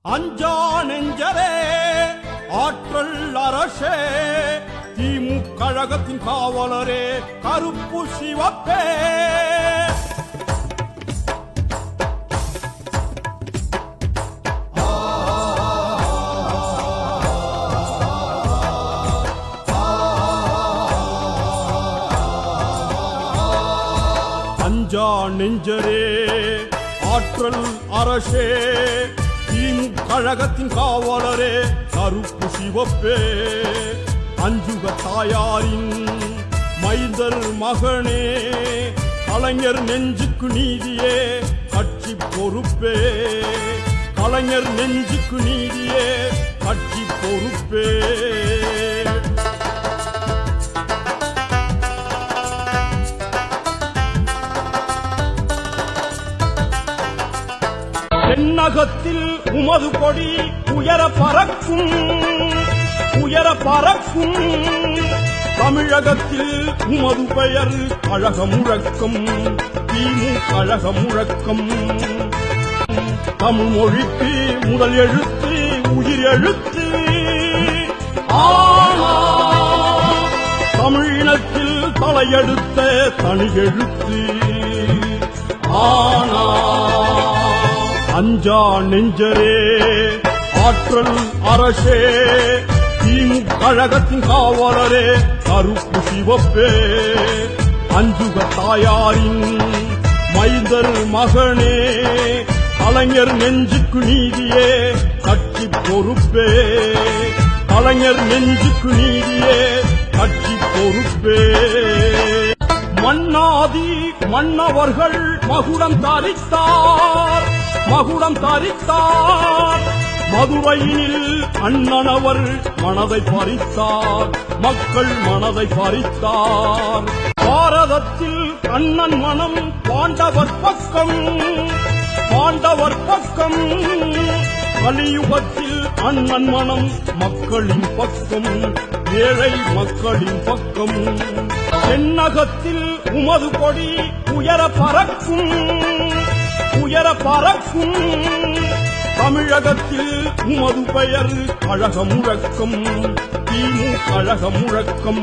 அஞ்சா நெஞ்சரே ஆற்றல் அரசே திமுக கழகத்தின் காவலரே கருப்பு சிவப்பே அஞ்சா நெஞ்சரே ஆற்றல் அரசே திமுக கழகத்தின் காவலரே கருப்பு சிவப்பே அஞ்சுக தாயாரின் மைந்தர் மகனே கலைஞர் நெஞ்சுக்கு நீதியே கட்சி பொறுப்பே கலைஞர் நெஞ்சுக்கு நீதியே கட்சி பொறுப்பே தென்னகத்தில் உமது கொடி உயர பறக்கும் தமிழகத்தில் உமது பெயர் கழக முழக்கம் திமுக கழக முழக்கம் தமிழ் மொழிக்கு முதல் எழுத்து உயிர் எழுத்து தமிழினத்தில் தலையெடுத்த தனி எழுத்து ஆனா அஞ்சா நெஞ்சரே ஆற்றல் அரசே திமுக கழகத்தின் காவலரே கருப்பு சிவப்பே அஞ்சுக தாயாரின் மைந்தர் மகனே கலைஞர் நெஞ்சுக்கு நீதியே கட்சி பொறுப்பே கலைஞர் நெஞ்சுக்கு நீதியே கட்சி பொறுப்பே மன்னாதி மன்னவர்கள் மகுடம் தரித்தார் மதுரையினில் அண்ணனவர் மனதை பறித்தார் மக்கள் மனதை பறித்தார் பாரதத்தில் அண்ணன் மனம் பாண்டவர் பக்கம் கலியுகத்தில் அண்ணன் மனம் மக்களின் பக்கம் ஏழை மக்களின் பக்கம் தென்னகத்தில் உமது கொடி உயர பறக்கும் தமிழகத்தில் உமது பெயர் கழக முழக்கம் திமுக கழக முழக்கம்